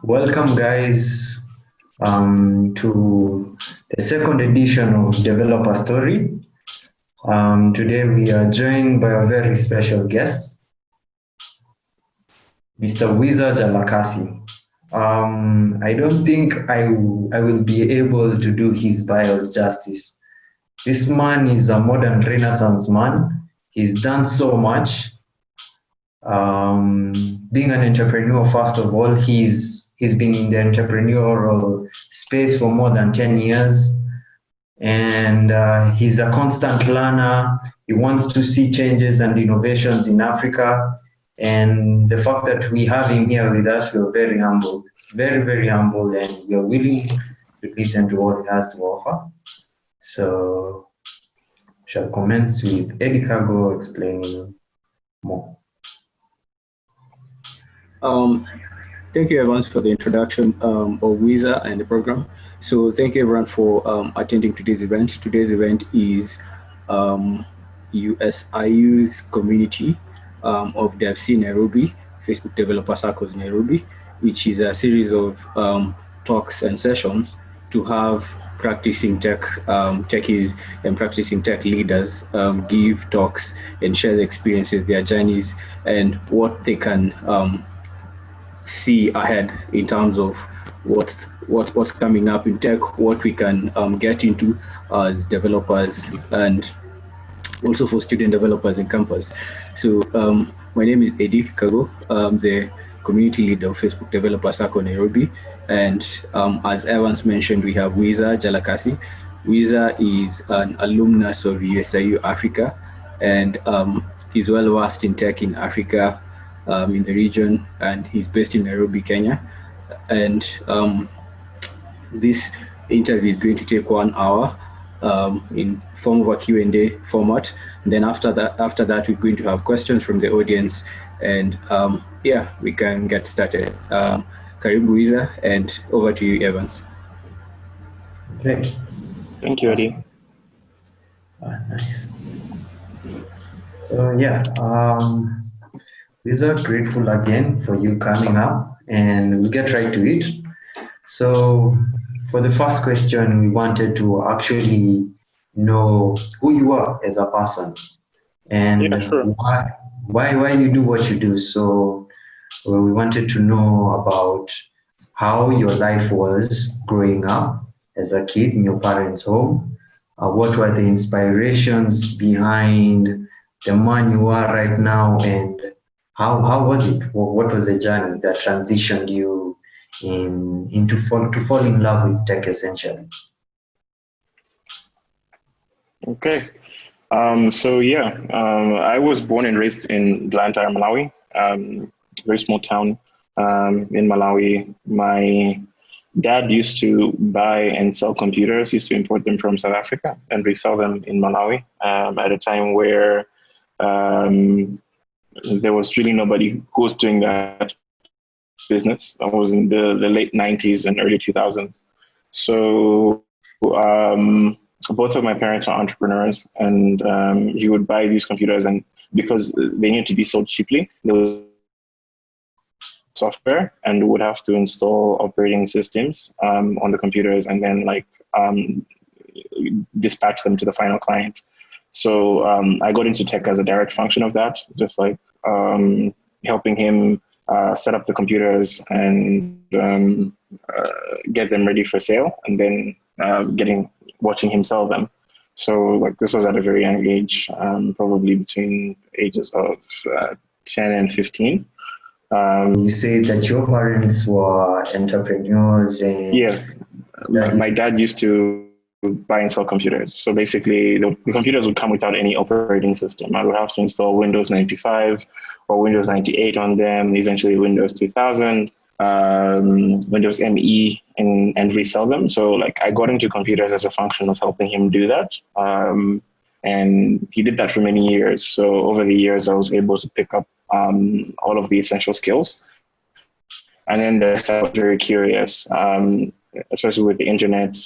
Welcome, guys, to the second edition of Developer Story. Today we are joined by a very special guest, Mr. Wiza Jalakasi. I don't think I will be able to do his bio justice. This man is a modern Renaissance man. He's done so much. Being an entrepreneur, first of all, he's been in the entrepreneurial space for more than 10 years. And he's a constant learner. He wants to see changes and innovations in Africa. And the fact that we have him here with us, we're very humbled, very, very humbled, and we're willing to listen to what he has to offer. So, shall commence with Eddie Kago explaining more. Thank you, everyone, for the introduction of Wiza and the program. So thank you, everyone, for attending today's event. Today's event is USIU's community of DevC Nairobi, Facebook Developer Circles Nairobi, which is a series of talks and sessions to have practicing tech techies and practicing tech leaders give talks and share their experiences, their journeys, and what they can see ahead in terms of what's coming up in tech, what we can get into as developers, and also for student developers in campus. So my name is Eddie Kago. I'm the community leader of Facebook Developer Circle Nairobi. And as Evans mentioned, we have Wiza Jalakasi. Wiza is an alumnus of USIU Africa, and he's well versed in tech in Africa, in the region, and he's based in Nairobi, Kenya. And this interview is going to take 1 hour in form of a Q&A format. And then after that, we're going to have questions from the audience, and yeah, we can get started. Karibu Wiza, and over to you, Evans. Okay. Thank you, Eddie. Nice. So yeah, we are grateful again for you coming up, and we'll get right to it. So for the first question, we wanted to actually know who you are as a person, and yeah, sure. why you do what you do. So we wanted to know about how your life was growing up as a kid in your parents' home. What were the inspirations behind the man you are right now, and how was it? What was the journey that transitioned you to fall in love with tech, essentially? Okay. So yeah, I was born and raised in Blantyre, Malawi, very small town in Malawi. My dad used to buy and sell computers, used to import them from South Africa and resell them in Malawi at a time where there was really nobody who was doing that business. I was in the late 90s and early 2000s. So both of my parents are entrepreneurs, and he would buy these computers, and because they needed to be sold cheaply, there was software, and would have to install operating systems on the computers, and then dispatch them to the final client. So I got into tech as a direct function of that, just like helping him set up the computers and get them ready for sale, and then watching him sell them. So this was at a very young age, probably between ages of 10 and 15. You say that your parents were entrepreneurs, and yeah, my dad used to buy and sell computers. So basically, the computers would come without any operating system. I would have to install Windows 95 or Windows 98 on them, eventually Windows 2000, Windows ME, and resell them. So I got into computers as a function of helping him do that. And he did that for many years. So over the years, I was able to pick up all of the essential skills. And then I was very curious, especially with the internet,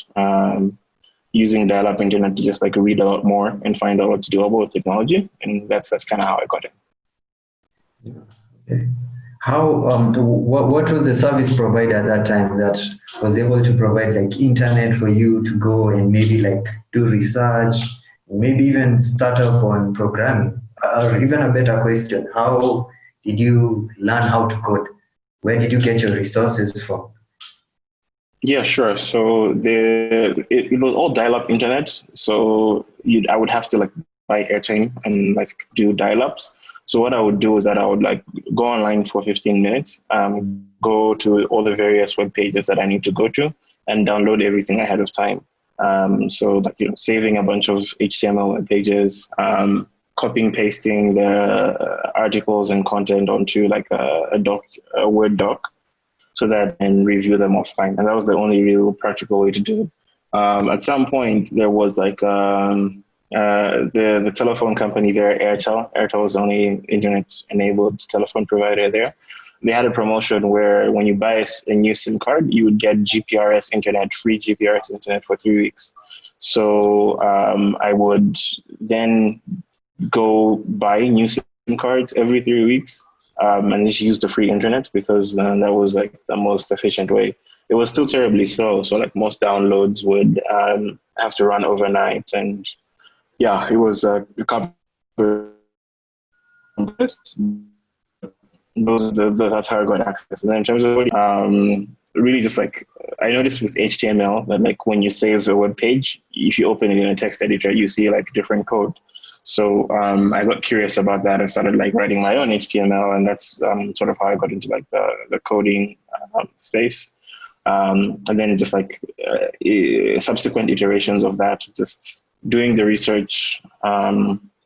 using dial-up internet to just read a lot more and find out what's doable with technology. And that's kind of how I got it. Okay. what was the service provider at that time that was able to provide like internet for you to go and maybe like do research, maybe even start up on programming? Or even a better question, how did you learn how to code? Where did you get your resources from? Yeah, sure. So it was all dial-up internet. So I would have to like buy airtime and like do dial-ups. So what I would do is that I would like go online for 15 minutes, go to all the various web pages that I need to go to, and download everything ahead of time. So like saving a bunch of HTML web pages, copying, pasting the articles and content onto like a Word doc, so that and review them offline. And that was the only real practical way to do it. At some point, there was like the telephone company there, Airtel. Airtel was the only internet-enabled telephone provider there. They had a promotion where when you buy a new SIM card, you would get GPRS internet, free GPRS internet for 3 weeks. So I would then go buy new SIM cards every 3 weeks. And just use the free internet because that was like the most efficient way. It was still terribly slow, so like most downloads would have to run overnight, and yeah, it was a couple. That's how I got access. And then in terms of really just like I noticed with HTML that like when you save a web page, if you open it in a text editor, you see like different code. So I got curious about that and started like writing my own HTML, and that's sort of how I got into like the coding space. And then just like subsequent iterations of that, just doing the research,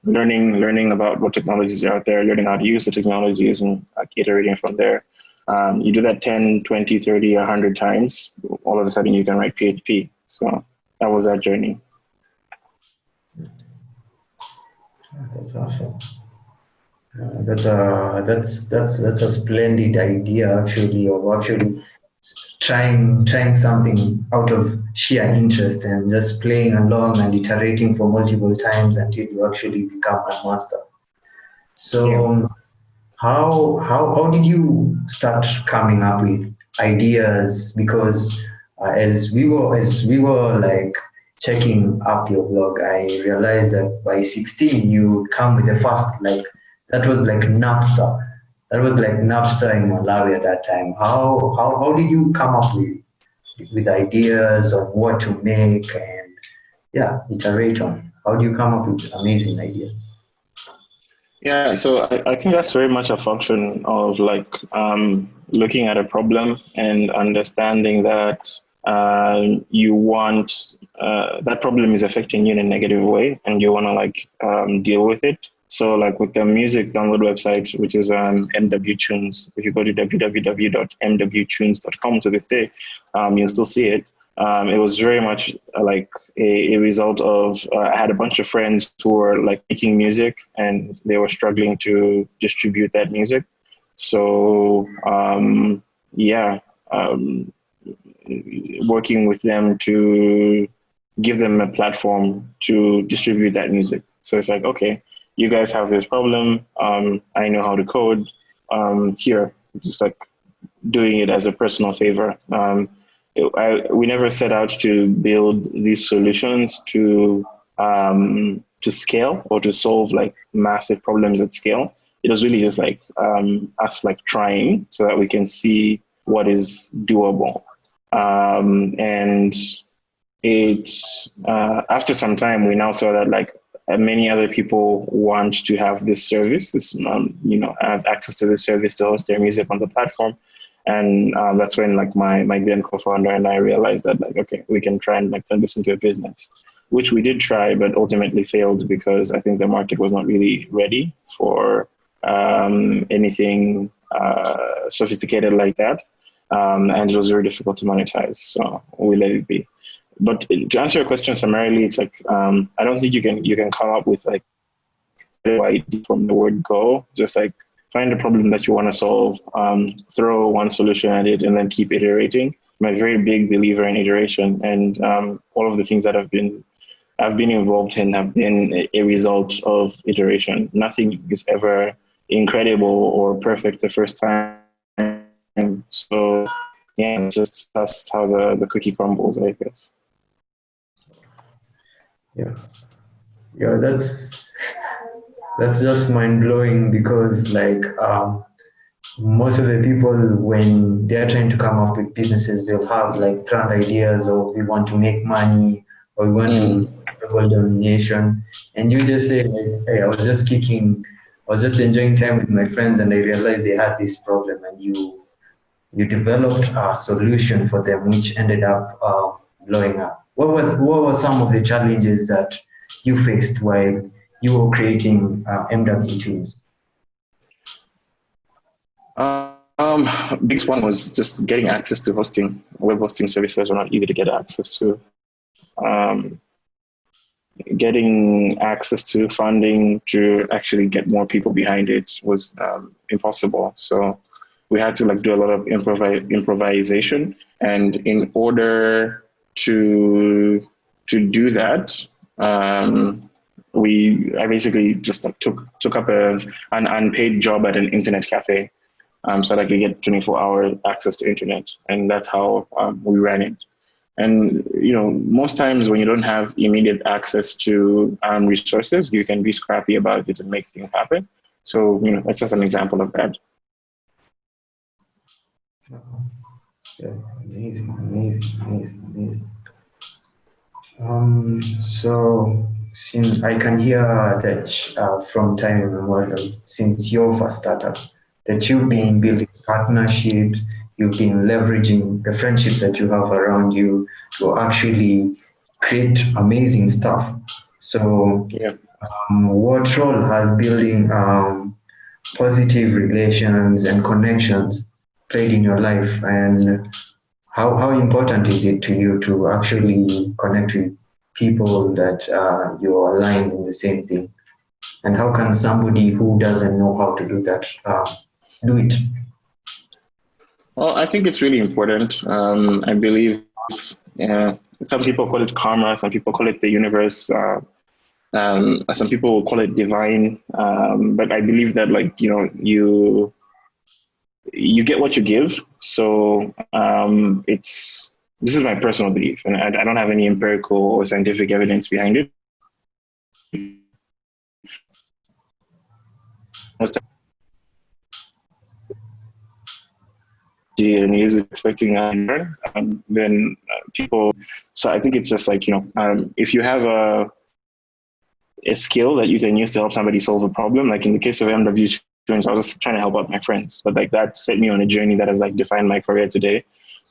learning about what technologies are out there, learning how to use the technologies, and like iterating from there. You do that 10, 20, 30, 100 times, all of a sudden you can write PHP. So that was that journey. That's awesome. That's a splendid idea actually of actually trying something out of sheer interest and just playing along and iterating for multiple times until you actually become a master. So how did you start coming up with ideas? Because as we were like checking up your blog, I realized that by 16 you come with the first like that was like Napster. That was like Napster in Malawi at that time. How did you come up with ideas of what to make and iterate on? How do you come up with amazing ideas? Yeah, so I think that's very much a function of like looking at a problem and understanding that you want that problem is affecting you in a negative way, and you want to like deal with it. So like with the music download website, which is MW Tunes, if you go to www.mwtunes.com to this day, you'll still see it. It was very much like a result of I had a bunch of friends who were like making music and they were struggling to distribute that music. So working with them to give them a platform to distribute that music. So it's like, okay, you guys have this problem. I know how to code. Here, just like doing it as a personal favor. We never set out to build these solutions to scale or to solve like massive problems at scale. It was really just like us like trying so that we can see what is doable. And it's after some time, we now saw that like many other people want to have this service, have access to this service to host their music on the platform. And that's when like my then co-founder and I realized that like, okay, we can try and like turn this into a business, which we did try, but ultimately failed because I think the market was not really ready for anything sophisticated like that. And it was very difficult to monetize. So we let it be. But to answer your question summarily, it's like, I don't think you can come up with like from the word go, just like find a problem that you want to solve, throw one solution at it, and then keep iterating. I'm a very big believer in iteration, and all of the things that I've been involved in have been a result of iteration. Nothing is ever incredible or perfect the first time. So yeah, it's just that's how the cookie crumbles, I guess. Yeah, yeah, that's just mind blowing because like most of the people when they're trying to come up with businesses, they'll have like grand ideas of we want to make money or we want to global domination, and you just say like, hey, I was just enjoying time with my friends and I realized they had this problem and you developed a solution for them which ended up blowing up. What were some of the challenges that you faced while you were creating MW tools? Biggest one was just getting access to hosting. Web hosting services were not easy to get access to. Getting access to funding to actually get more people behind it was impossible. So we had to like do a lot of improvisation, and in order to do that, I basically just like, took up an unpaid job at an internet cafe, so that I could get 24-hour access to internet, and that's how we ran it. And most times when you don't have immediate access to resources, you can be scrappy about it and make things happen. So that's just an example of that. Yeah, amazing. So since I can hear that from time immemorial, since your first startup, that you've been building partnerships, you've been leveraging the friendships that you have around you to actually create amazing stuff. So what role has building positive relations and connections played in your life, and how important is it to you to actually connect with people that you're aligned in the same thing? And how can somebody who doesn't know how to do that do it? Well, I think it's really important. I believe some people call it karma, some people call it the universe, some people call it divine. But I believe that you get what you give. So this is my personal belief, and I don't have any empirical or scientific evidence behind it. And he is expecting then people. So I think it's just like if you have a skill that you can use to help somebody solve a problem, like in the case of MW students, I was just trying to help out my friends, but like that set me on a journey that has like defined my career today.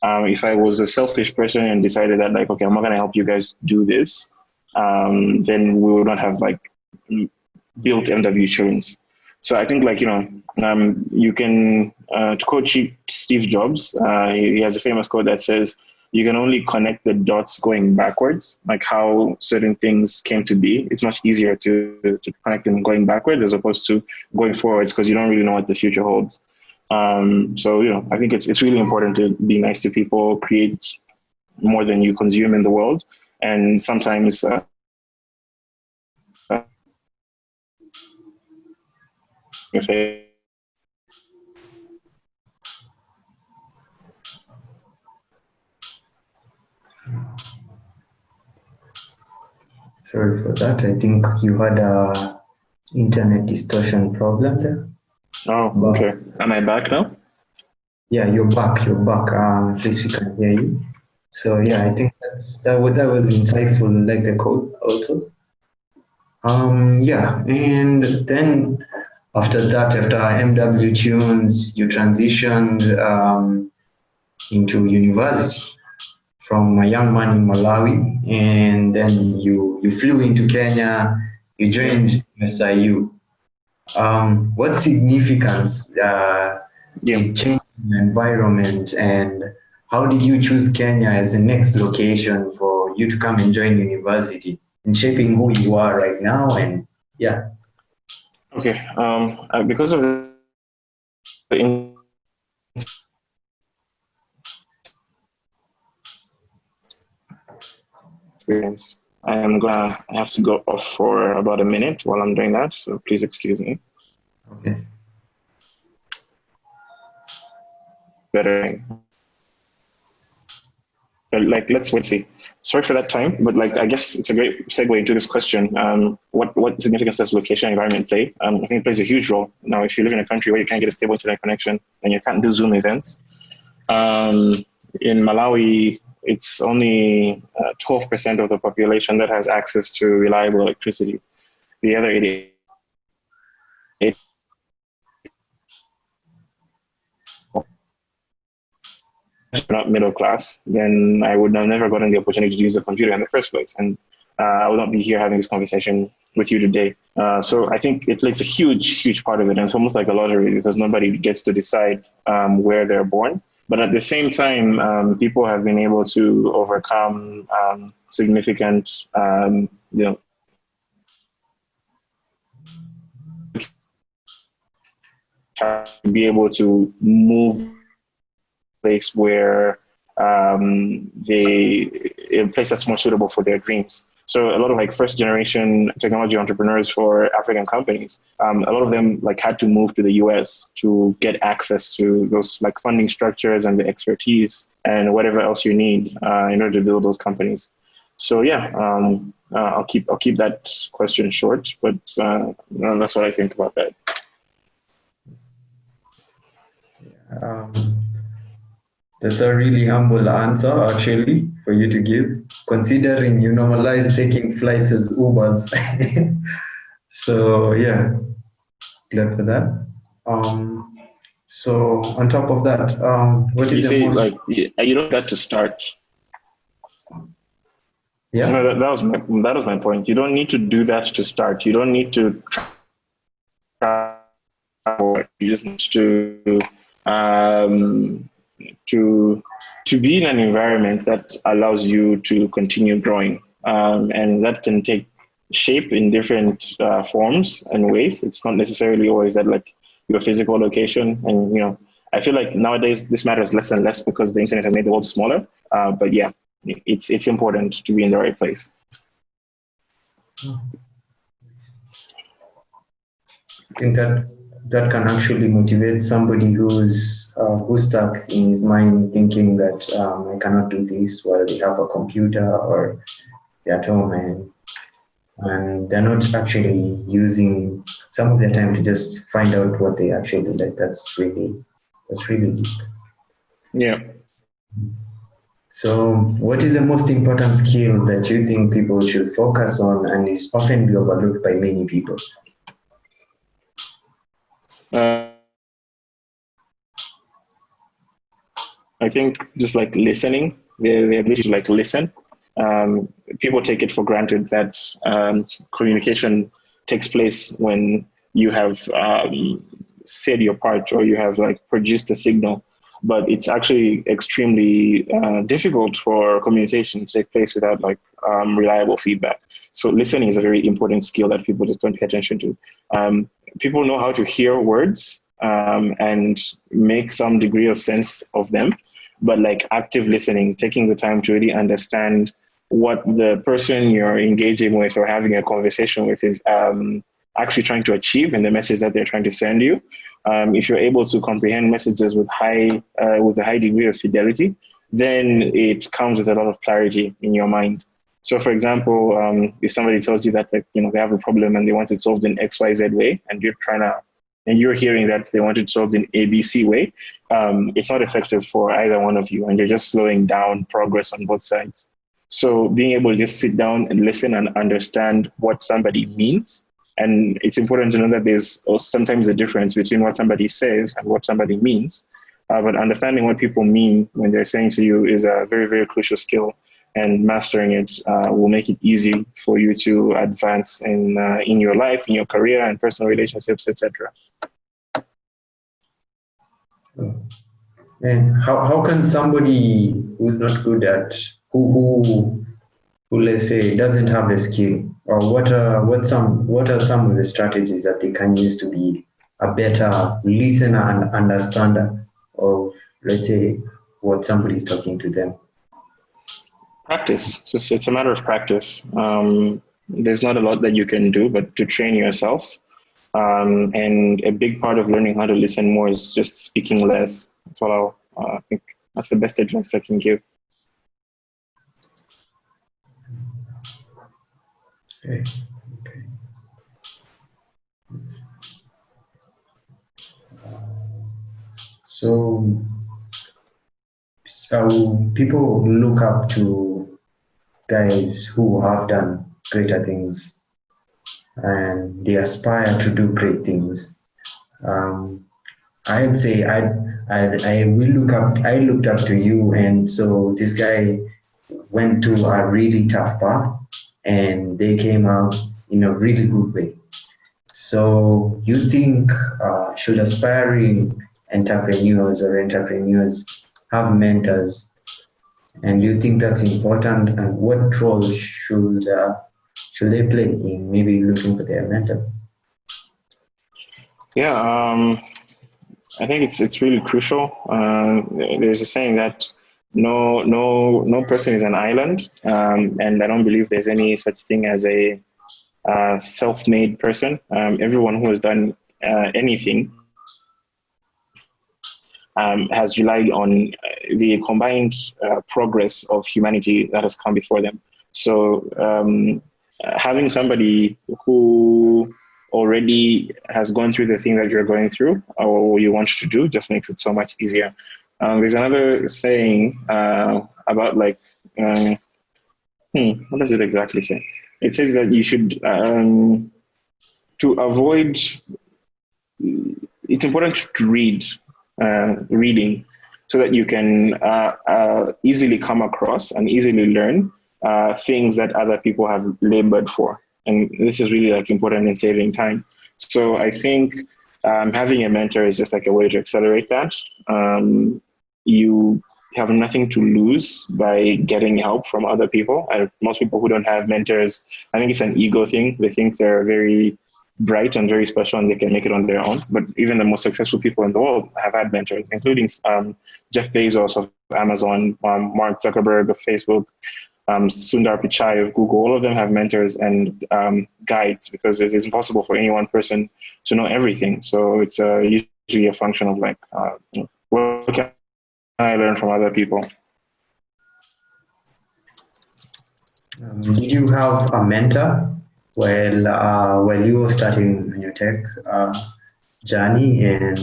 If I was a selfish person and decided that like, okay, I'm not going to help you guys do this, then we would not have like built MW Insurance. So I think like, you can, to quote Steve Jobs, he has a famous quote that says, you can only connect the dots going backwards, like how certain things came to be. It's much easier to connect them going backwards as opposed to going forwards, because you don't really know what the future holds. So, I think it's really important to be nice to people, create more than you consume in the world. And sometimes Sorry for that. I think you had a internet distortion problem there. Oh, okay. Am I back now? Yeah, you're back. At least we can hear you. So yeah, I think that was insightful, like the code also. Yeah, and then after MW Tunes, you transitioned into university from a young man in Malawi, and then you flew into Kenya. You joined SIU. What significance in changing the environment, and how did you choose Kenya as the next location for you to come and join university in shaping who you are right now? And yeah. Okay. Because of the experience, I am gonna have to go off for about a minute while I'm doing that. So please excuse me. Okay. better. Like, let's see. Sorry for that time, but like, I guess it's a great segue into this question. What significance does location and environment play? I think it plays a huge role. Now, if you live in a country where you can't get a stable internet connection and you can't do Zoom events, in Malawi, it's only 12% of the population that has access to reliable electricity. The other 88% not middle class, then I would have never gotten the opportunity to use a computer in the first place. And I would not be here having this conversation with you today. So I think it plays a huge part of it. And it's almost like a lottery because nobody gets to decide where they're born. But at the same time, people have been able to overcome significant, be able to move place where a place that's more suitable for their dreams. So a lot of like first generation technology entrepreneurs for African companies, a lot of them like had to move to the US to get access to those like funding structures and the expertise and whatever else you need in order to build those companies. So yeah, I'll keep that question short, but that's what I think about that. That's a really humble answer, actually, for you to give, considering you normalize taking flights as Ubers. So yeah, glad for that. So on top of that, what is the most... like you don't get to start? Yeah, no, that was my point. You don't need to do that to start. You don't need to try. You just need to be in an environment that allows you to continue growing, and that can take shape in different forms and ways. It's not necessarily always that like your physical location. And I feel like nowadays this matters less and less because the internet has made the world smaller. But yeah, it's important to be in the right place. I think that can actually motivate somebody who's stuck in his mind thinking that I cannot do this while they have a computer or they're at home and they're not actually using some of their time to just find out what they actually like. That's really deep. Yeah. So what is the most important skill that you think people should focus on and is often overlooked by many people? I think just like listening, the ability to like listen. People take it for granted that communication takes place when you have said your part or you have like produced a signal, but it's actually extremely difficult for communication to take place without like reliable feedback. So listening is a very important skill that people just don't pay attention to. People know how to hear words and make some degree of sense of them, but like active listening, taking the time to really understand what the person you're engaging with or having a conversation with is actually trying to achieve and the message that they're trying to send you. If you're able to comprehend messages with a high degree of fidelity, then it comes with a lot of clarity in your mind. So for example, if somebody tells you that they have a problem and they want it solved in XYZ way, and you're hearing that they want it solved in ABC way, it's not effective for either one of you, and you're just slowing down progress on both sides. So being able to just sit down and listen and understand what somebody means, and it's important to know that there's sometimes a difference between what somebody says and what somebody means, but understanding what people mean when they're saying to you is a very, very crucial skill, and mastering it will make it easy for you to advance in your life, in your career, and personal relationships, etc. And how can somebody who's not good at who let's say doesn't have a skill, or what are some of the strategies that they can use to be a better listener and understander of, let's say, what somebody is talking to them? Practice. It's a matter of practice. There's not a lot that you can do but to train yourself. And a big part of learning how to listen more is just speaking less. That's what I think that's the best advice I can give. Okay. So people look up to guys who have done greater things and they aspire to do great things. I'd say I looked up to you, and so this guy went to a really tough path and they came out in a really good way. So you think should aspiring entrepreneurs have mentors, and do you think that's important, and what role should they play in maybe looking for their mentor? Yeah, I think it's really crucial. There's a saying that no person is an island, and I don't believe there's any such thing as a self-made person. Everyone who has done anything has relied on the combined progress of humanity that has come before them. So having somebody who already has gone through the thing that you're going through or you want to do just makes it so much easier. There's another saying about like, what does it exactly say? It says that you should, to avoid, it's important to read, reading, so that you can easily come across and easily learn things that other people have labored for. And this is really like important in saving time. So I think having a mentor is just like a way to accelerate that. You have nothing to lose by getting help from other people. Most people who don't have mentors, I think it's an ego thing. They think they're very bright and very special and they can make it on their own. But even the most successful people in the world have had mentors, including Jeff Bezos of Amazon, Mark Zuckerberg of Facebook, Sundar Pichai of Google. All of them have mentors and guides, because it is impossible for any one person to know everything. So it's usually a function of like, what can I learn from other people? Did you have a mentor while you were starting your tech journey, and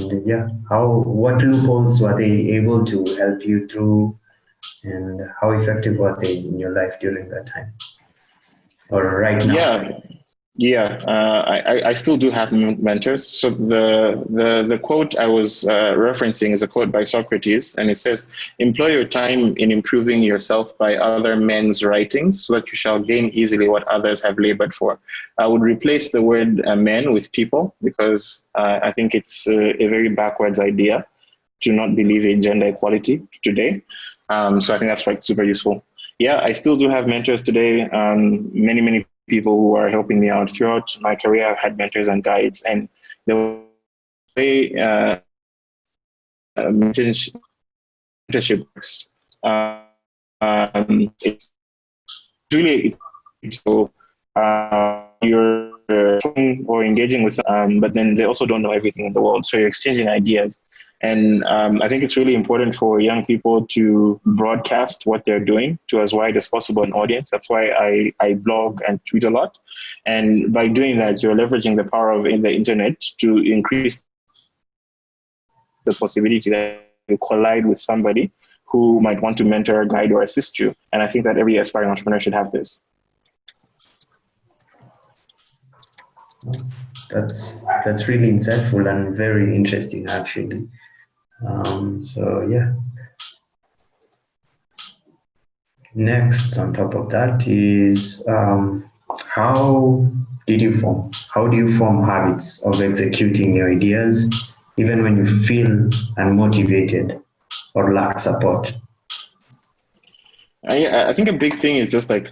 what loopholes were they able to help you through, and how effective were they in your life during that time or right now? I still do have mentors. So the quote I was referencing is a quote by Socrates, and it says, "Employ your time in improving yourself by other men's writings, so that you shall gain easily what others have labored for." I would replace the word men with people, because I think it's a very backwards idea to not believe in gender equality today. So I think that's like super useful. Yeah, I still do have mentors today. Many people who are helping me out throughout my career. I've had mentors and guides, and the way mentorship works, it's really so you're talking or engaging with, but then they also don't know everything in the world, so you're exchanging ideas. And I think it's really important for young people to broadcast what they're doing to as wide as possible an audience. That's why I blog and tweet a lot. And by doing that, you're leveraging the power of the internet to increase the possibility that you collide with somebody who might want to mentor, guide, or assist you. And I think that every aspiring entrepreneur should have this. That's really insightful and very interesting, actually. Next, on top of that, is how do you form habits of executing your ideas, even when you feel unmotivated or lack support? I think a big thing is just like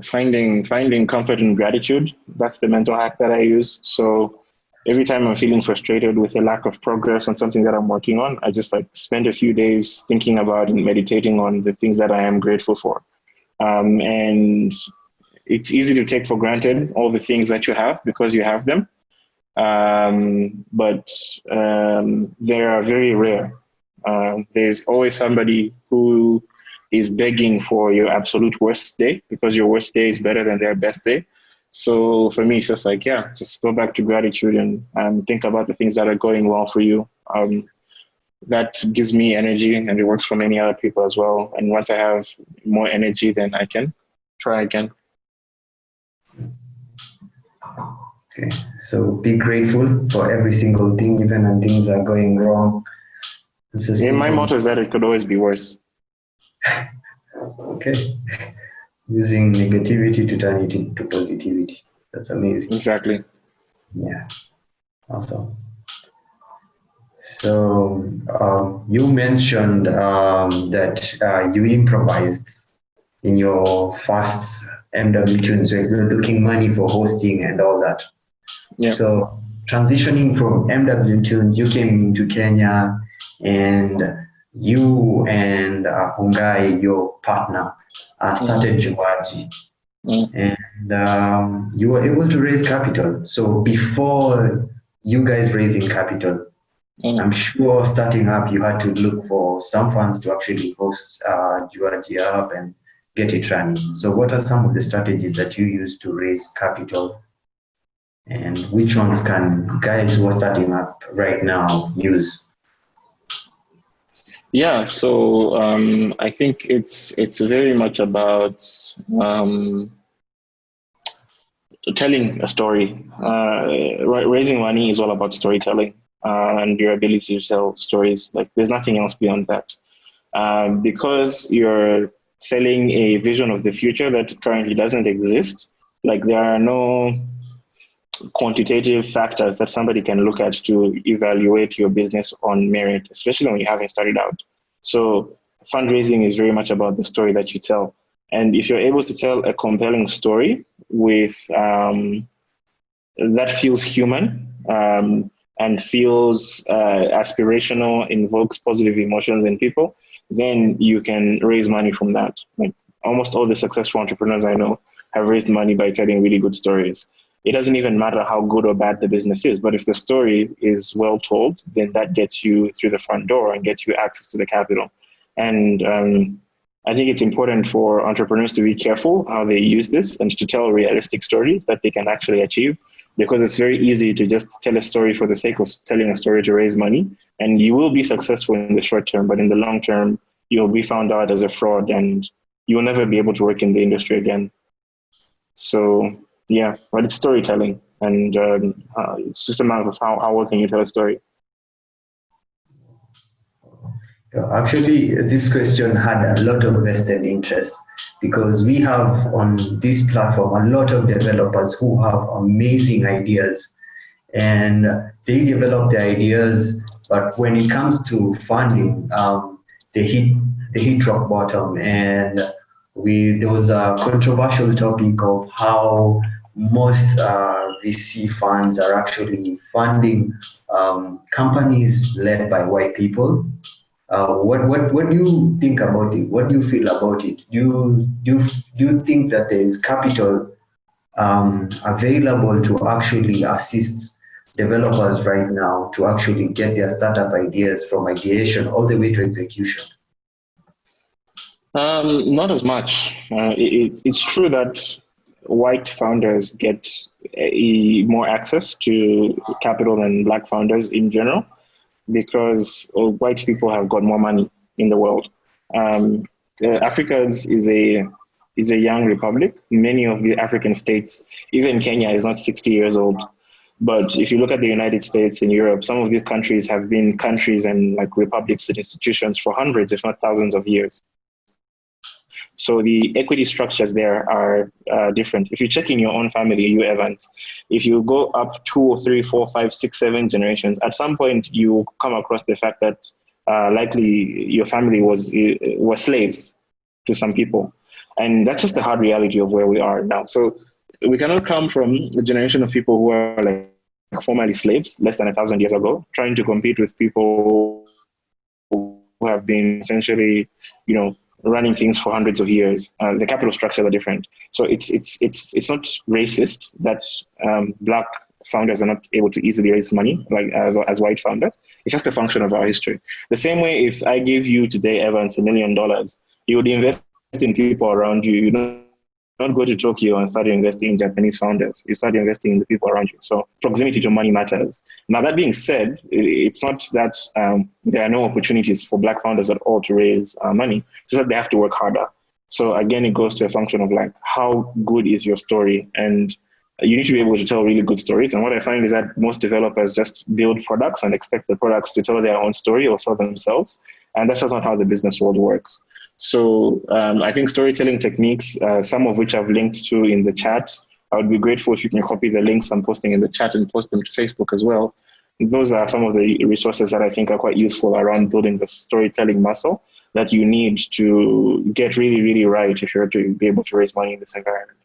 finding comfort and gratitude. That's the mental hack that I use. So every time I'm feeling frustrated with a lack of progress on something that I'm working on, I just like spend a few days thinking about and meditating on the things that I am grateful for. And it's easy to take for granted all the things that you have because you have them. But they are very rare. There's always somebody who is begging for your absolute worst day because your worst day is better than their best day. So for me, it's just like, yeah, just go back to gratitude and think about the things that are going well for you. That gives me energy, and it works for many other people as well. And once I have more energy, then I can try again. Okay, so be grateful for every single thing, even when things are going wrong. Yeah, my motto is that it could always be worse. Okay, using negativity to turn it into positivity. That's amazing. Exactly. Yeah, awesome. So you mentioned that you improvised in your first MW tunes, where you're looking money for hosting and all that. Yeah. So transitioning from MW tunes, you came into Kenya, and you and Hungai, your partner, started Juwaji. And you were able to raise capital. So before you guys raising capital, I'm sure starting up, you had to look for some funds to actually host Juwaji up and get it running. So what are some of the strategies that you use to raise capital, and which ones can guys who are starting up right now use? Yeah, so I think it's very much about telling a story. Raising money is all about storytelling and your ability to tell stories. Like, there's nothing else beyond that. Because you're selling a vision of the future that currently doesn't exist, like there are no quantitative factors that somebody can look at to evaluate your business on merit, especially when you haven't started out. So fundraising is very much about the story that you tell. And if you're able to tell a compelling story with that feels human and feels aspirational, invokes positive emotions in people, then you can raise money from that. Like, almost all the successful entrepreneurs I know have raised money by telling really good stories. It doesn't even matter how good or bad the business is, but if the story is well told, then that gets you through the front door and gets you access to the capital. And I think it's important for entrepreneurs to be careful how they use this and to tell realistic stories that they can actually achieve, because it's very easy to just tell a story for the sake of telling a story to raise money. And you will be successful in the short term, but in the long term, you'll be found out as a fraud and you'll never be able to work in the industry again. So yeah, but it's storytelling, and it's just a matter of how well can you tell a story. Actually, this question had a lot of vested interest, because we have on this platform a lot of developers who have amazing ideas, and they develop the ideas, but when it comes to funding, they hit rock bottom. And there was a controversial topic of how most VC funds are actually funding companies led by white people. What do you think about it? What do you feel about it? Do you think that there is capital available to actually assist developers right now to actually get their startup ideas from ideation all the way to execution? Not as much. It's true that white founders get more access to capital than black founders in general, because white people have got more money in the world. Africa is a young republic. Many of the African states, even Kenya, is not 60 years old. But if you look at the United States and Europe, some of these countries have been countries and like republics and institutions for hundreds, if not thousands of years. So the equity structures there are different. If you check in your own family, you Evans, if you go up 2 or 3, 4, 5, 6, 7 generations, at some point you come across the fact that likely your family was slaves to some people. And that's just the hard reality of where we are now. So we cannot come from a generation of people who are like formerly slaves less than 1,000 years ago, trying to compete with people who have been essentially, running things for hundreds of years. The capital structures are different. So it's not racist that black founders are not able to easily raise money, like as white founders. It's just a function of our history. The same way, if I give you today, Evans, $1 million, you would invest in people around you. You don't go to Tokyo and start investing in Japanese founders. You start investing in the people around you. So proximity to money matters. Now, that being said, it's not that there are no opportunities for Black founders at all to raise money. It's just that they have to work harder. So again, it goes to a function of like, how good is your story? And you need to be able to tell really good stories. And what I find is that most developers just build products and expect the products to tell their own story or sell themselves. And that's just not how the business world works. So I think storytelling techniques, some of which I've linked to in the chat, I would be grateful if you can copy the links I'm posting in the chat and post them to Facebook as well. Those are some of the resources that I think are quite useful around building the storytelling muscle that you need to get really, really right if you're to be able to raise money in this environment.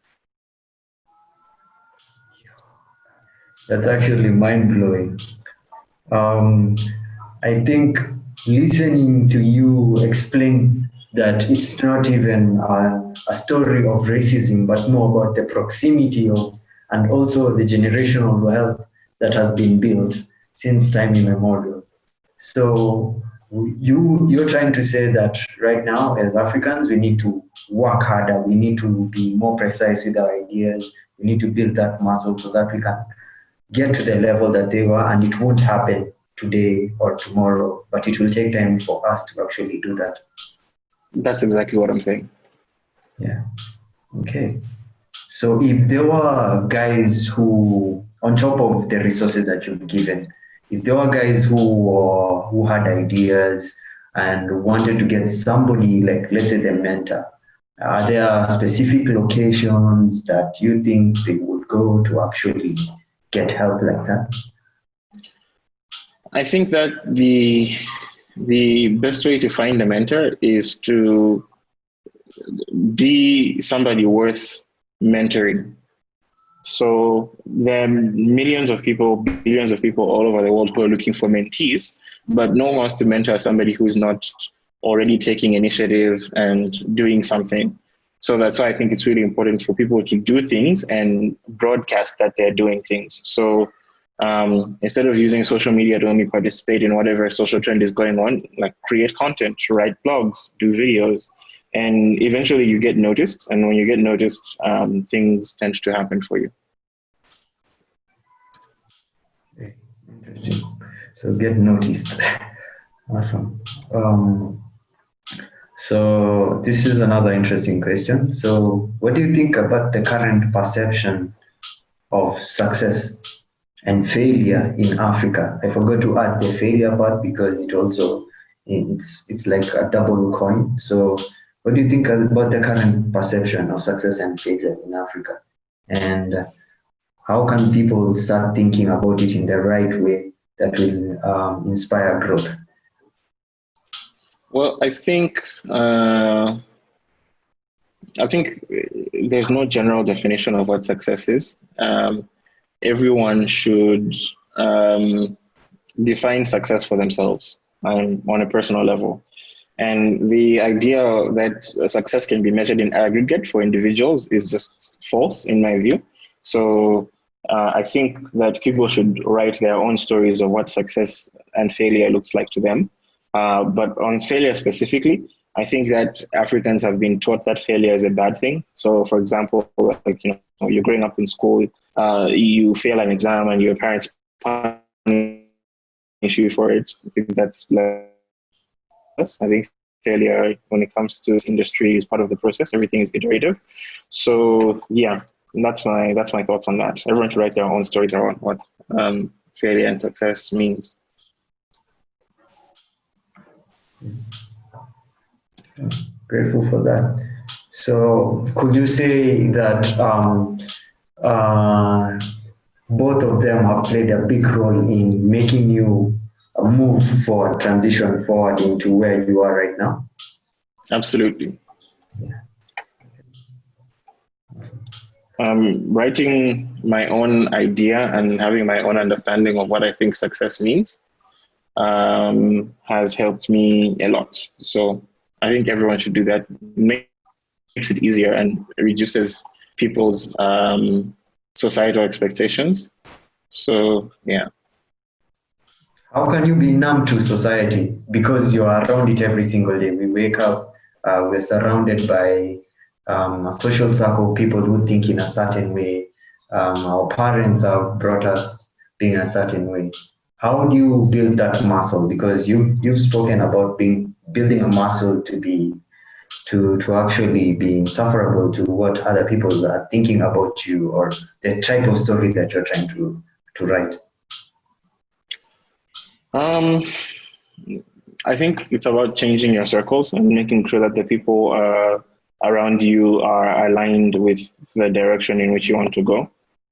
That's actually mind-blowing. I think listening to you explain that it's not even a story of racism, but more about the proximity of, and also the generational wealth that has been built since time immemorial. So you're trying to say that right now, as Africans, we need to work harder. We need to be more precise with our ideas. We need to build that muscle so that we can get to the level that they were, and it won't happen today or tomorrow, but it will take time for us to actually do that. That's exactly what I'm saying. Yeah. Okay. So if there were guys who, on top of the resources that you've given, if there were guys who had ideas and wanted to get somebody, like let's say the mentor, are there specific locations that you think they would go to actually get help like that? I think that the best way to find a mentor is to be somebody worth mentoring. So there are millions of people, billions of people all over the world who are looking for mentees, but no one wants to mentor somebody who's not already taking initiative and doing something. So that's why I think it's really important for people to do things and broadcast that they're doing things. So instead of using social media to only participate in whatever social trend is going on, like create content, write blogs, do videos, and eventually you get noticed. And when you get noticed, things tend to happen for you. Okay. Interesting. So get noticed. Awesome. So this is another interesting question. So what do you think about the current perception of success and failure in Africa? I forgot to add the failure part because it also, it's like a double coin. So what do you think about the current perception of success and failure in Africa? And how can people start thinking about it in the right way that will inspire growth? Well, I think there's no general definition of what success is. Everyone should define success for themselves on a personal level. And the idea that success can be measured in aggregate for individuals is just false, in my view. So I think that people should write their own stories of what success and failure looks like to them. But on failure specifically, I think that Africans have been taught that failure is a bad thing. So, for example, like, you know, you're growing up in school, you fail an exam and your parents punish you for it. I think that's less. I think failure, when it comes to this industry, is part of the process. Everything is iterative. So, yeah, that's my thoughts on that. Everyone should write their own stories around what failure and success means. Grateful for that. So could you say that both of them have played a big role in making you move forward, transition forward into where you are right now? Absolutely. Yeah. Writing my own idea and having my own understanding of what I think success means has helped me a lot. So I think everyone should do that. Makes it easier and reduces people's societal expectations. So yeah. How can you be numb to society? Because you are around it every single day. We wake up, we're surrounded by a social circle, people who think in a certain way. Our parents have brought us being a certain way. How do you build that muscle? Because you've spoken about building a muscle to actually be insufferable to what other people are thinking about you or the type of story that you're trying to write. I think it's about changing your circles and making sure that the people around you are aligned with the direction in which you want to go.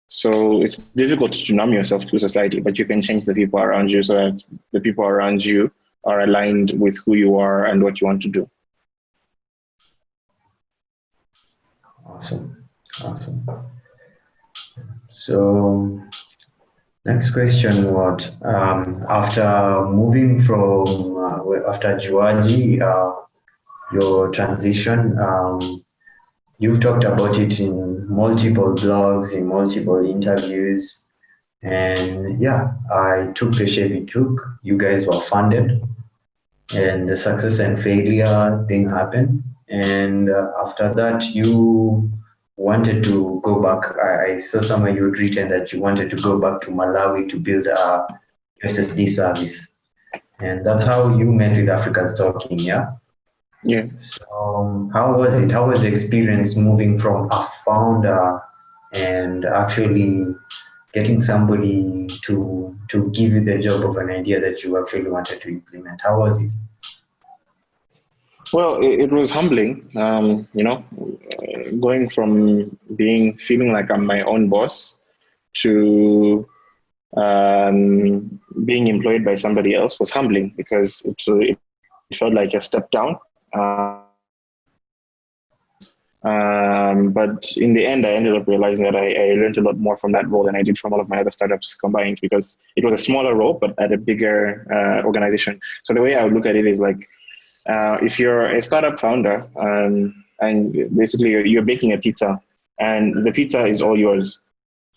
So it's difficult to numb yourself to society, but you can change the people around you so that the people around you are aligned with who you are and what you want to do. Awesome. So next question, after moving from, after Juaji, your transition, you've talked about it in multiple blogs, in multiple interviews, and yeah, I took the shape it took. You guys were funded, and the success and failure thing happened. And after that, you wanted to go back. I saw somewhere you'd written that you wanted to go back to Malawi to build a SSD service. And that's how you met with Africa's Talking, yeah? Yeah. So how was it? How was the experience moving from a founder and actually getting somebody to give you the job of an idea that you actually wanted to implement? How was it? Well, it was humbling, going from feeling like I'm my own boss to being employed by somebody else was humbling because it felt like a step down. But in the end, I ended up realizing that I learned a lot more from that role than I did from all of my other startups combined because it was a smaller role, but at a bigger organization. So the way I would look at it is like, if you're a startup founder and basically you're baking a pizza and the pizza is all yours.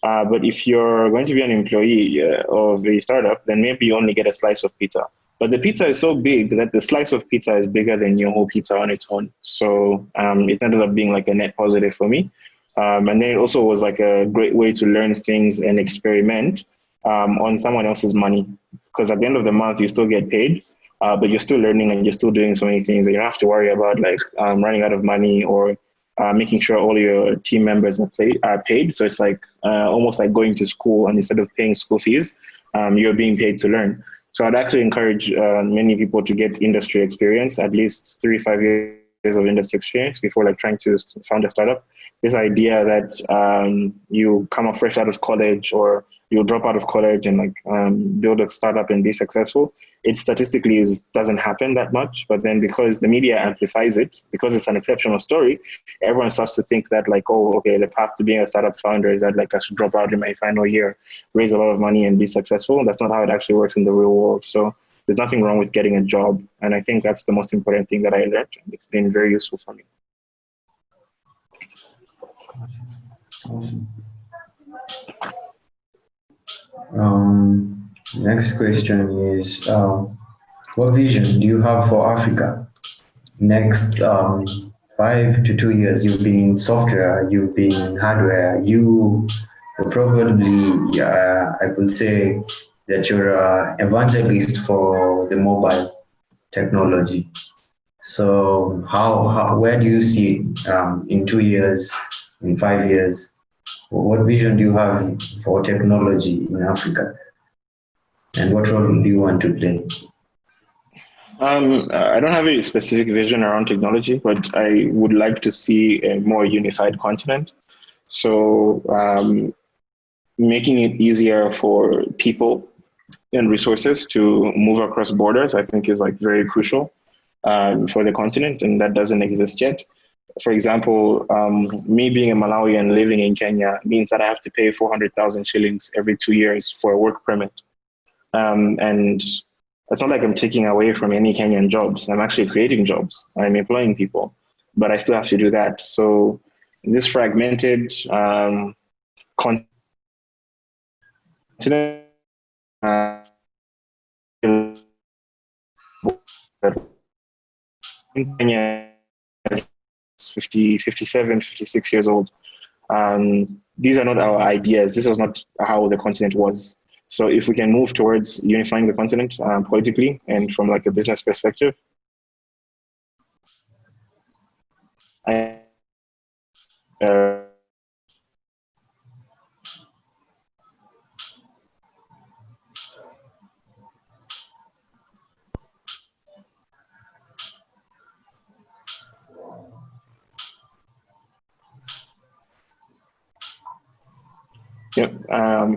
But if you're going to be an employee of a startup, then maybe you only get a slice of pizza. But the pizza is so big that the slice of pizza is bigger than your whole pizza on its own. So it ended up being like a net positive for me. And then it also was like a great way to learn things and experiment on someone else's money. Because at the end of the month, you still get paid. But you're still learning and you're still doing so many things that you don't have to worry about, like running out of money or making sure all your team members are paid. So it's like almost like going to school, and instead of paying school fees, you're being paid to learn. So I'd actually encourage many people to get industry experience, at least 3-5 years of industry experience before like trying to found a startup. This idea that you come up fresh out of college or you drop out of college and like build a startup and be successful, it statistically doesn't happen that much. But then because the media amplifies it, because it's an exceptional story, everyone starts to think that like, oh, okay, the path to being a startup founder is that like I should drop out in my final year, raise a lot of money and be successful. That's not how it actually works in the real world. So there's nothing wrong with getting a job. And I think that's the most important thing that I learned. It's been very useful for me. Awesome. Next question is, what vision do you have for Africa? Next 5 to 2 years, you've been in software, you've been in hardware, you're probably, I could say that you're an evangelist for the mobile technology. So where do you see it in 2 years, in 5 years? What vision do you have for technology in Africa? And what role do you want to play? I don't have a specific vision around technology, but I would like to see a more unified continent. So making it easier for people and resources to move across borders, I think is like very crucial for the continent, and that doesn't exist yet. For example, me being a Malawian living in Kenya means that I have to pay 400,000 shillings every 2 years for a work permit. And it's not like I'm taking away from any Kenyan jobs. I'm actually creating jobs. I'm employing people, but I still have to do that. So this fragmented in Kenya is 50, 57, 56 years old. These are not our ideas. This was not how the continent was. So if we can move towards unifying the continent politically and from like a business perspective, yep.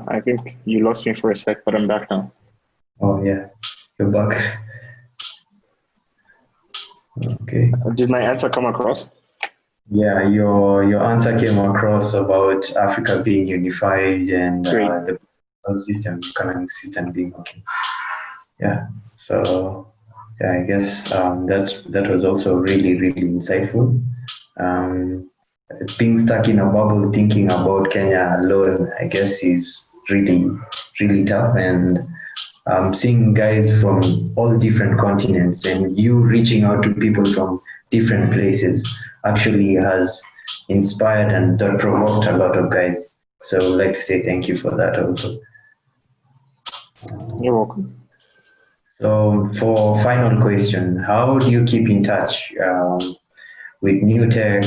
I think you lost me for a sec, but I'm back now. Oh yeah, you're back. Okay. Did my answer come across? Yeah, your answer came across about Africa being unified and the economic system being okay. Yeah. So yeah, I guess that was also really insightful. Being stuck in a bubble thinking about Kenya alone, I guess, is really tough. And seeing guys from all different continents and you reaching out to people from different places actually has inspired and provoked a lot of guys. So I'd like to say thank you for that also. You're welcome. So for final question, how do you keep in touch with new tech,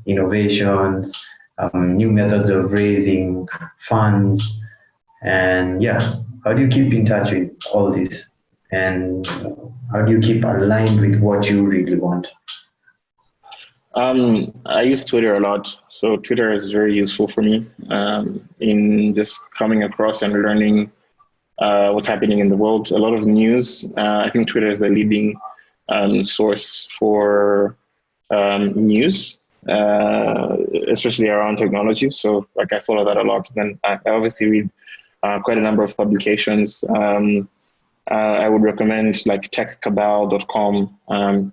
innovations, new methods of raising funds, and yeah, how do you keep in touch with all this? And how do you keep aligned with what you really want? I use Twitter a lot. So Twitter is very useful for me in just coming across and learning what's happening in the world. A lot of news. I think Twitter is the leading source for news, especially around technology. So like I follow that a lot. Then I obviously read quite a number of publications. I would recommend like techcabal.com.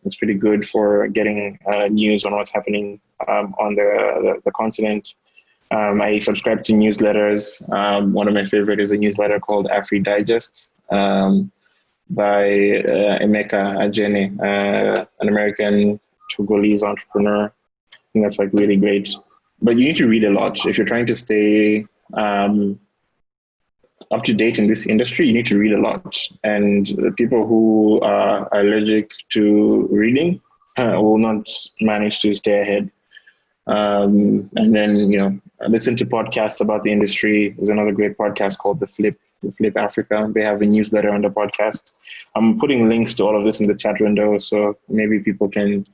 It's pretty good for getting news on what's happening on the continent. I subscribe to newsletters. One of my favorite is a newsletter called Afri Digest by Emeka Ajene, an American Togolese entrepreneur. I think that's like really great. But you need to read a lot. If you're trying to stay up to date in this industry, you need to read a lot. And people who are allergic to reading will not manage to stay ahead. And then, listen to podcasts about the industry. There's another great podcast called The Flip Africa. They have a newsletter on the podcast. I'm putting links to all of this in the chat window, so maybe people can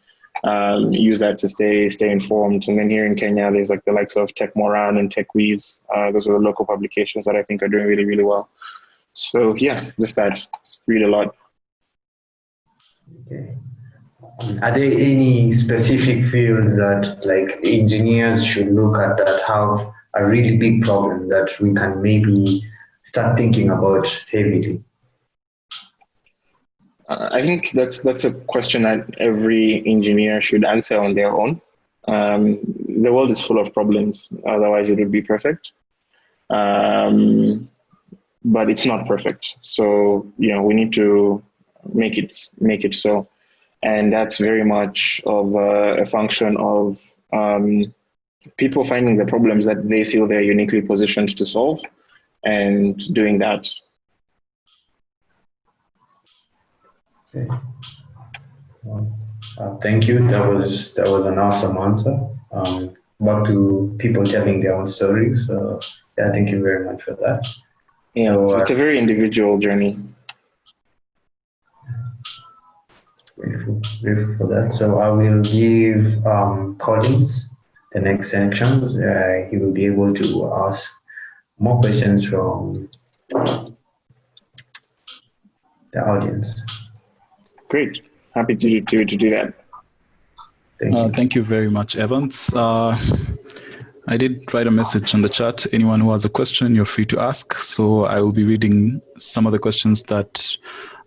use that to stay informed. And then here in Kenya, there's like the likes of Tech Moran and Tech Wiz. Those are the local publications that I think are doing really well. So yeah, just read a lot. Okay. Are there any specific fields that like engineers should look at that have a really big problem that we can maybe start thinking about heavily? I think that's a question that every engineer should answer on their own. The world is full of problems, otherwise it would be perfect. But it's not perfect. So, we need to make it so. And that's very much of a function of people finding the problems that they feel they're uniquely positioned to solve and doing that. Okay. Thank you. That was an awesome answer. Back to people telling their own stories. So yeah, thank you very much for that. Yeah, so, it's a very individual journey. Grateful for that. So I will give Collins the next sections. He will be able to ask more questions from the audience. Great. Happy to do that. Thank you very much, Evans. I did write a message on the chat. Anyone who has a question, you're free to ask. So I will be reading some of the questions that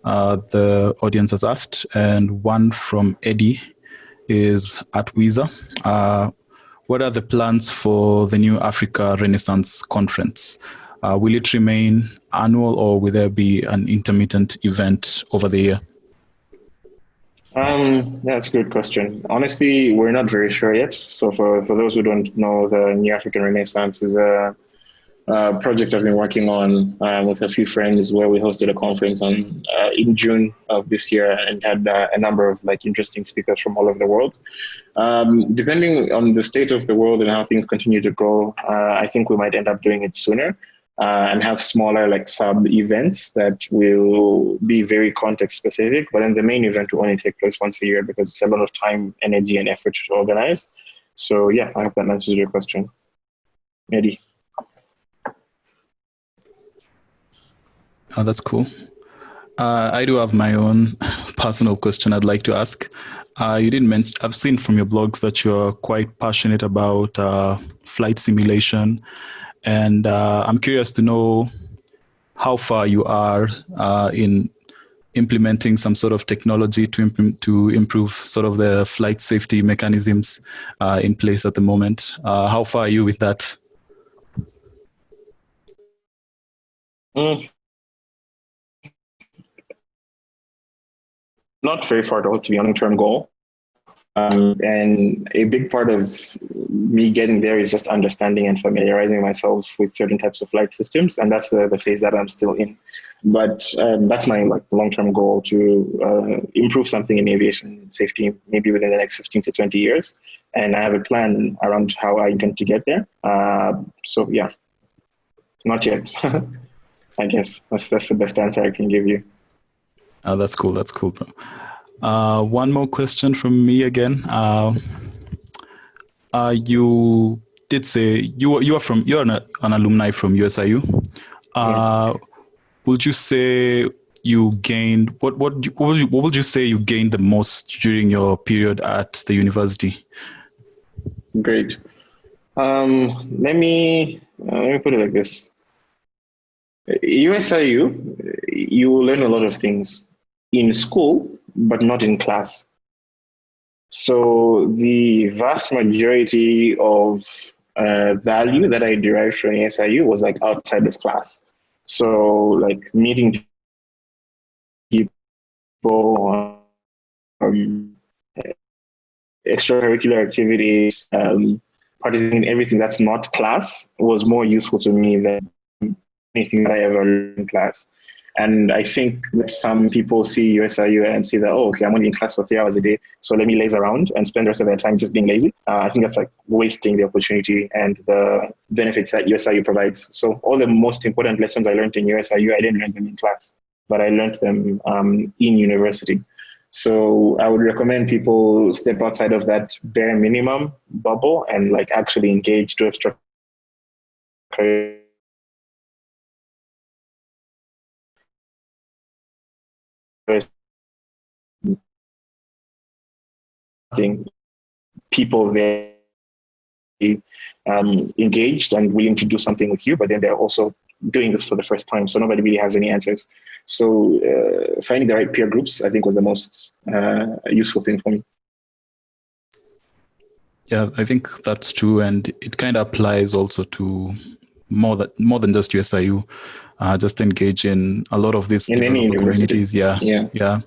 the audience has asked. And one from Eddie is at Wiza. What are the plans for the new Africa Renaissance Conference? Will it remain annual, or will there be an intermittent event over the year? That's a good question. Honestly, we're not very sure yet. So for those who don't know, the New African Renaissance is a project I've been working on with a few friends, where we hosted a conference in June of this year and had a number of interesting speakers from all over the world. Depending on the state of the world and how things continue to go, I think we might end up doing it sooner. And have smaller sub events that will be very context specific, but then the main event will only take place once a year because it's a lot of time, energy, and effort to organize. So yeah, I hope that answers your question. Eddie. Oh, that's cool. I do have my own personal question I'd like to ask. You didn't mention, I've seen from your blogs that you're quite passionate about flight simulation. And I'm curious to know how far you are in implementing some sort of technology to improve sort of the flight safety mechanisms in place at the moment. How far are you with that? Not very far to be a long-term goal. And a big part of me getting there is just understanding and familiarizing myself with certain types of flight systems. And that's the phase that I'm still in. But that's my long-term goal, to improve something in aviation safety, maybe within the next 15 to 20 years. And I have a plan around how I intend to get there. So yeah, not yet. I guess that's the best answer I can give you. That's cool. That's cool, bro. One more question from me again. You did say you're an alumni from USIU. Would you say you gained what would you say you gained the most during your period at the university? Great. Let me put it like this. USIU, you will learn a lot of things in school, but not in class. So the vast majority of value that I derived from USIU was outside of class. So meeting people, extracurricular activities, participating in everything that's not class was more useful to me than anything that I ever learned in class. And I think that some people see USIU and see that, oh, okay, I'm only in class for 3 hours a day, so let me laze around and spend the rest of their time just being lazy. I think that's wasting the opportunity and the benefits that USIU provides. So all the most important lessons I learned in USIU, I didn't learn them in class, but I learned them in university. So I would recommend people step outside of that bare minimum bubble and actually engage, do extra career. People very engaged and willing to do something with you, but then they're also doing this for the first time. So nobody really has any answers. So finding the right peer groups, I think, was the most useful thing for me. Yeah, I think that's true. And it kind of applies also to more than just USIU. Just engage in a lot of these developer communities. Yeah.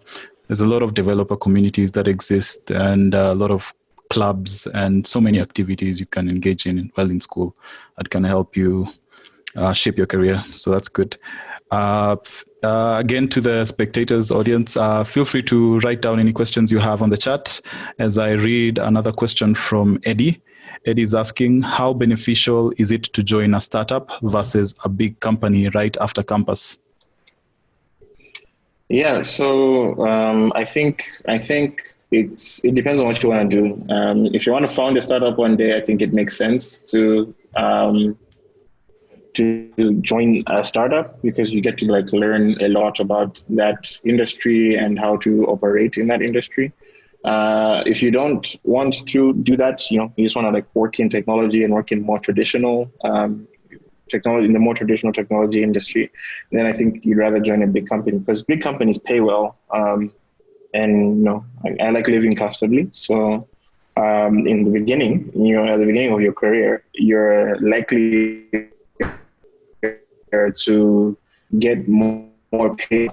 There's a lot of developer communities that exist, and a lot of clubs and so many activities you can engage in while in school that can help you shape your career. So that's good. Again, to the spectators audience, feel free to write down any questions you have on the chat as I read another question from Eddie. Eddie is asking, how beneficial is it to join a startup versus a big company right after campus? Yeah, so I think it depends on what you want to do. If you want to found a startup one day, I think it makes sense to join a startup, because you get to learn a lot about that industry and how to operate in that industry. If you don't want to do that, you just want to work in technology and work in more traditional technology, in the more traditional technology industry, then I think you'd rather join a big company, because big companies pay well. And I like living comfortably. So in the beginning, at the beginning of your career, you're likely to get more pay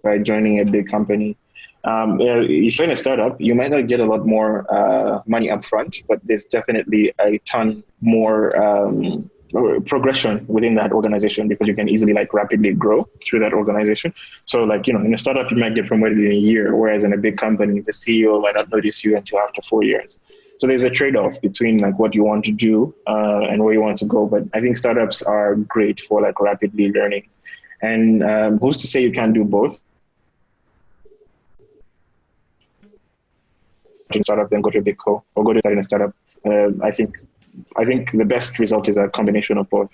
by joining a big company. If you're in a startup, you might not get a lot more money upfront, but there's definitely a ton more progression within that organization because you can easily rapidly grow through that organization. So in a startup, you might get promoted in a year, whereas in a big company, the CEO might not notice you until after 4 years. So there's a trade-off between what you want to do and where you want to go. But I think startups are great for rapidly learning. And who's to say you can't do both? Startup, then go to a big co, or go to start in a startup. I think the best result is a combination of both.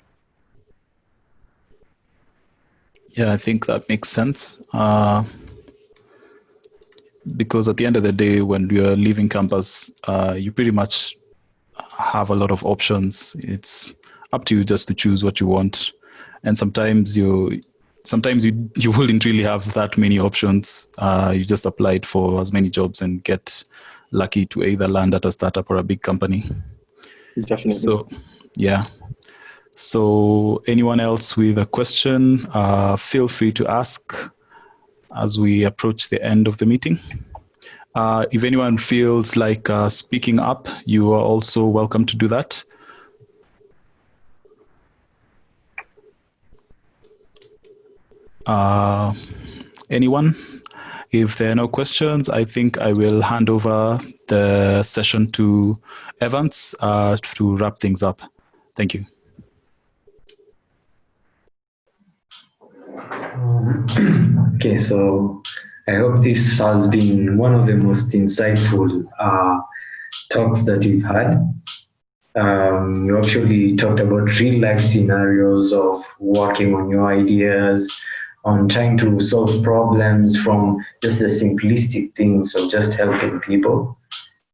Yeah, I think that makes sense. Because at the end of the day, when you're leaving campus, you pretty much have a lot of options. It's up to you just to choose what you want. And sometimes you wouldn't really have that many options. You just applied for as many jobs and get lucky to either land at a startup or a big company. Definitely. So, yeah. So anyone else with a question, feel free to ask as we approach the end of the meeting. If anyone feels like speaking up, you are also welcome to do that. Anyone? If there are no questions, I think I will hand over the session to Evans to wrap things up. Thank you. Okay, so I hope this has been one of the most insightful talks that we've had. You actually talked about real life scenarios of working on your ideas, on trying to solve problems from just the simplistic things of just helping people.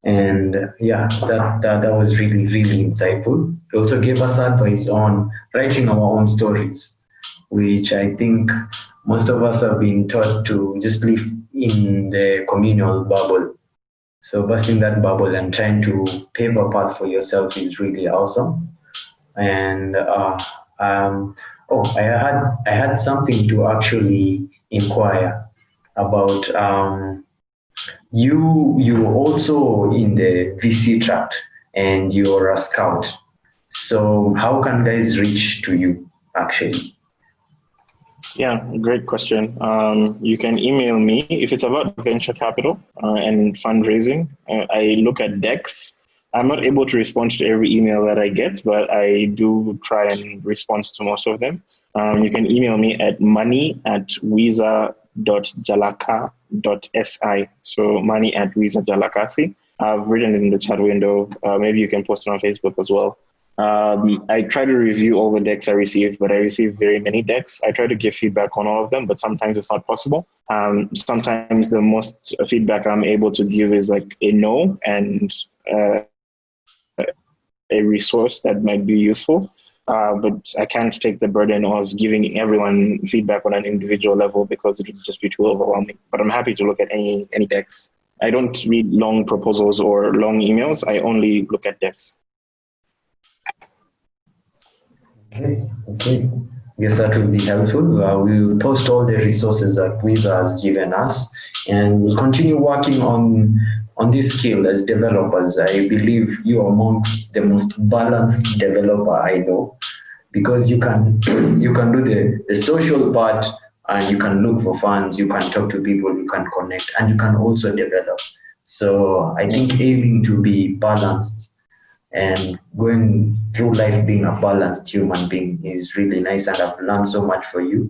And yeah, that was really, really insightful. It also gave us advice on writing our own stories, which I think most of us have been taught to just live in the communal bubble. So busting that bubble and trying to pave a path for yourself is really awesome. And I had something to actually inquire about. You also in the VC track and you're a scout. So how can guys reach to you actually? Yeah, great question. You can email me if it's about venture capital and fundraising. I look at decks. I'm not able to respond to every email that I get, but I do try and respond to most of them. You can email me at money@wiza.jalaka.si. So money@wiza.jalakasi. I've written it in the chat window. Maybe you can post it on Facebook as well. I try to review all the decks I receive, but I receive very many decks. I try to give feedback on all of them, but sometimes it's not possible. Sometimes the most feedback I'm able to give is a no and a resource that might be useful. But I can't take the burden of giving everyone feedback on an individual level because it would just be too overwhelming. But I'm happy to look at any decks. I don't read long proposals or long emails. I only look at decks. Okay. Yes, that will be helpful. We'll post all the resources that Wiza has given us, and we'll continue working on this skill as developers. I believe you are amongst the most balanced developer I know, because you can do the social part, and you can look for funds, you can talk to people, you can connect, and you can also develop. So I think aiming to be balanced and going through life being a balanced human being is really nice, and I've learned so much from you.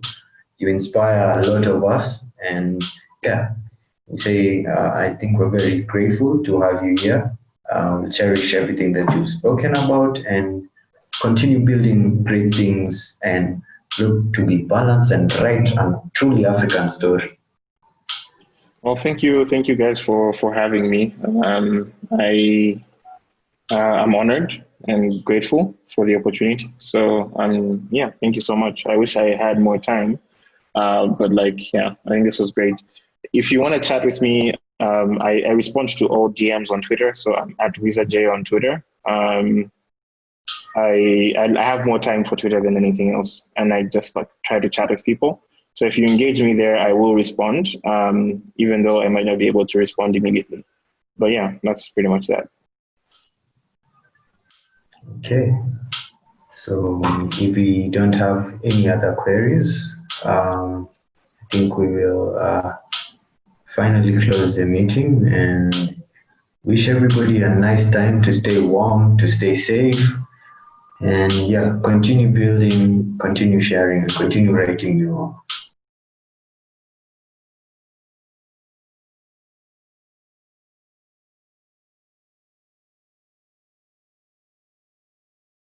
You inspire a lot of us, and yeah, I think we're very grateful to have you here. We'll cherish everything that you've spoken about and continue building great things and look to be balanced and right and truly African story. Well, thank you guys for having me. I'm honored and grateful for the opportunity. So thank you so much. I wish I had more time, but I think this was great. If you want to chat with me, I respond to all DMs on Twitter. So I'm at Wiza J on Twitter. I have more time for Twitter than anything else, and I just like try to chat with people. So if you engage me there, I will respond, even though I might not be able to respond immediately. But yeah, that's pretty much that. Okay. So if we don't have any other queries, I think we will finally close the meeting and wish everybody a nice time to stay warm, to stay safe, and yeah, continue building, continue sharing, and continue writing your